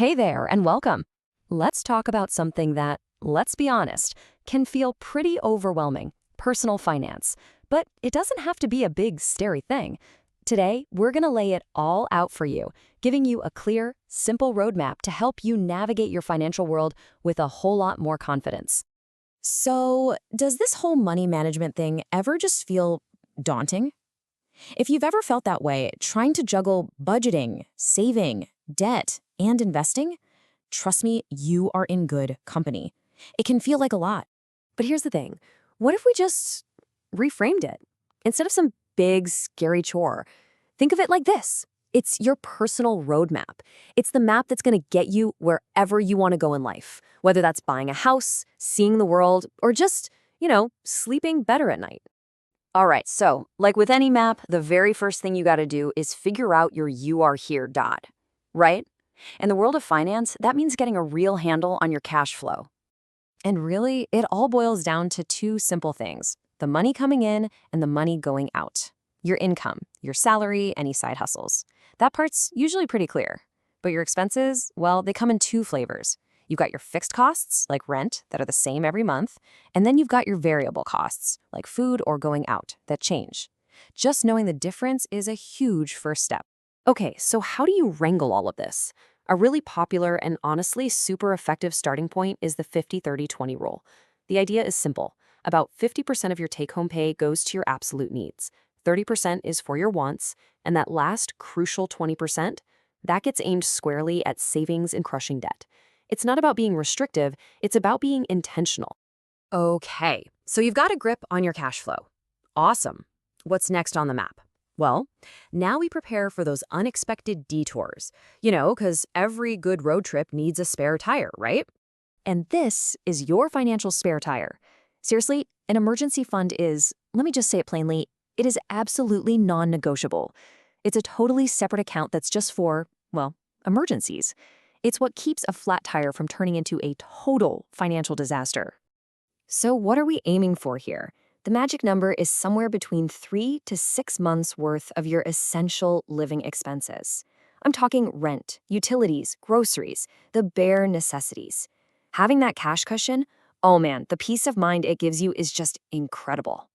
Hey there, and welcome. Let's talk about something that, let's be honest, can feel pretty overwhelming: personal finance. But it doesn't have to be a big, scary thing. Today, we're going to lay it all out for you, giving you a clear, simple roadmap to help you navigate your financial world with a whole lot more confidence. So, does this whole money management thing ever just feel daunting? If you've ever felt that way, trying to juggle budgeting, saving, debt, and investing, trust me, you are in good company. It can feel like a lot. But here's the thing. What if we just reframed it? Instead of some big, scary chore, think of it like this. It's your personal roadmap. It's the map that's going to get you wherever you want to go in life, whether that's buying a house, seeing the world, or just, sleeping better at night. All right, so like with any map, the very first thing you got to do is figure out your you are here dot, right? In the world of finance, that means getting a real handle on your cash flow. And really, it all boils down to two simple things: the money coming in and the money going out. Your income, your salary, any side hustles. That part's usually pretty clear. But your expenses, well, they come in two flavors. You've got your fixed costs, like rent, that are the same every month, and then you've got your variable costs, like food or going out, that change. Just knowing the difference is a huge first step. Okay, so how do you wrangle all of this? A really popular and honestly super effective starting point is the 50-30-20 rule. The idea is simple. About 50% of your take-home pay goes to your absolute needs. 30% is for your wants, and that last crucial 20%, that gets aimed squarely at savings and crushing debt. It's not about being restrictive, it's about being intentional. Okay, so you've got a grip on your cash flow. Awesome. What's next on the map? Well, now we prepare for those unexpected detours. Because every good road trip needs a spare tire, right? And this is your financial spare tire. Seriously, an emergency fund is, let me just say it plainly, it is absolutely non-negotiable. It's a totally separate account that's just for, well, emergencies. It's what keeps a flat tire from turning into a total financial disaster. So what are we aiming for here? The magic number is somewhere between 3 to 6 months worth of your essential living expenses. I'm talking rent, utilities, groceries, the bare necessities. Having that cash cushion, oh man, the peace of mind it gives you is just incredible.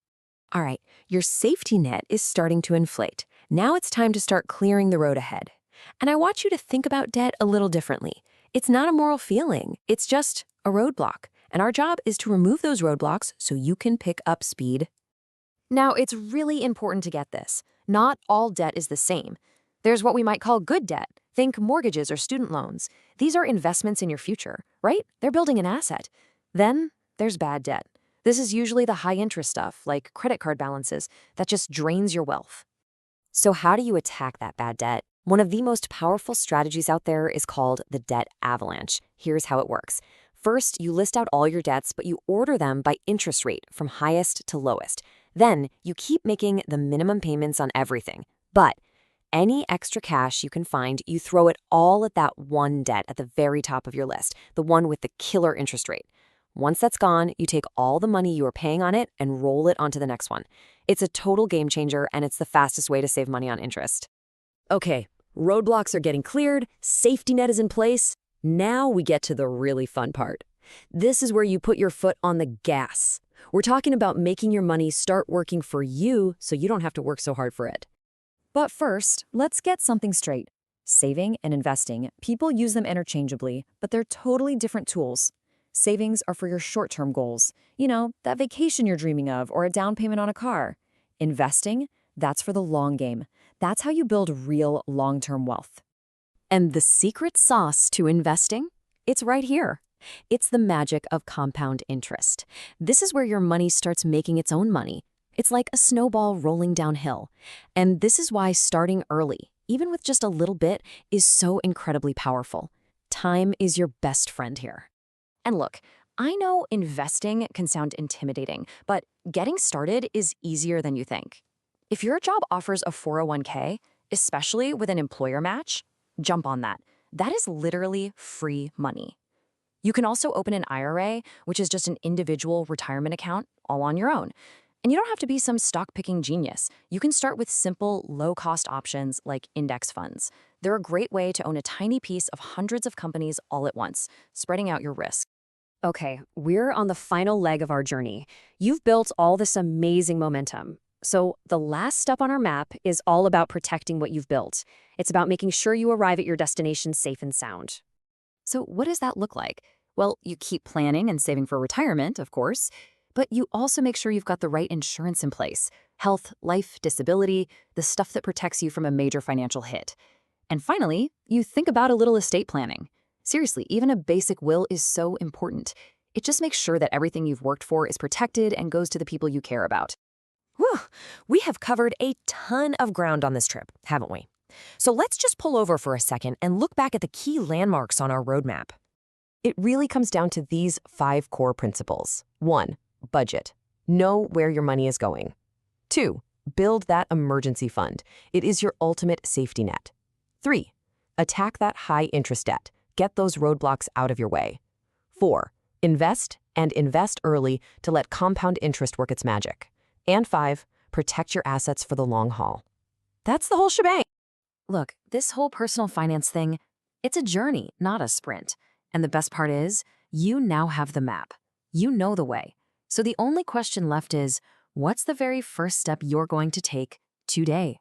All right, your safety net is starting to inflate. Now it's time to start clearing the road ahead. And I want you to think about debt a little differently. It's not a moral feeling, it's just a roadblock. And our job is to remove those roadblocks so you can pick up speed. Now, it's really important to get this. Not all debt is the same. There's what we might call good debt. Think mortgages or student loans. These are investments in your future, right? They're building an asset. Then there's bad debt. This is usually the high-interest stuff, like credit card balances, that just drains your wealth. So how do you attack that bad debt? One of the most powerful strategies out there is called the debt avalanche. Here's how it works. First, you list out all your debts, but you order them by interest rate from highest to lowest. Then, you keep making the minimum payments on everything. But any extra cash you can find, you throw it all at that one debt at the very top of your list, the one with the killer interest rate. Once that's gone, you take all the money you are paying on it and roll it onto the next one. It's a total game changer, and it's the fastest way to save money on interest. Okay, roadblocks are getting cleared, safety net is in place. Now we get to the really fun part. This is where you put your foot on the gas. We're talking about making your money start working for you so you don't have to work so hard for it. But first, let's get something straight. Saving and investing, people use them interchangeably, but they're totally different tools. Savings are for your short-term goals. That vacation you're dreaming of or a down payment on a car. Investing, that's for the long game. That's how you build real long-term wealth. And the secret sauce to investing? It's right here. It's the magic of compound interest. This is where your money starts making its own money. It's like a snowball rolling downhill. And this is why starting early, even with just a little bit, is so incredibly powerful. Time is your best friend here. And look, I know investing can sound intimidating, but getting started is easier than you think. If your job offers a 401k, especially with an employer match, jump on that. That is literally free money. You can also open an IRA, which is just an individual retirement account, all on your own. And you don't have to be some stock-picking genius. You can start with simple, low-cost options like index funds. They're a great way to own a tiny piece of hundreds of companies all at once, spreading out your risk. Okay, we're on the final leg of our journey. You've built all this amazing momentum. So the last step on our map is all about protecting what you've built. It's about making sure you arrive at your destination safe and sound. So what does that look like? Well, you keep planning and saving for retirement, of course, but you also make sure you've got the right insurance in place: health, life, disability, the stuff that protects you from a major financial hit. And finally, you think about a little estate planning. Seriously, even a basic will is so important. It just makes sure that everything you've worked for is protected and goes to the people you care about. Whew, we have covered a ton of ground on this trip, haven't we? So let's just pull over for a second and look back at the key landmarks on our roadmap. It really comes down to these 5 core principles. 1. Budget. Know where your money is going. 2. Build that emergency fund. It is your ultimate safety net. 3. Attack that high-interest debt. Get those roadblocks out of your way. 4. Invest and invest early to let compound interest work its magic. And 5. Protect your assets for the long haul. That's the whole shebang. Look, this whole personal finance thing, it's a journey, not a sprint. And the best part is, you now have the map. You know the way. So the only question left is, what's the very first step you're going to take today?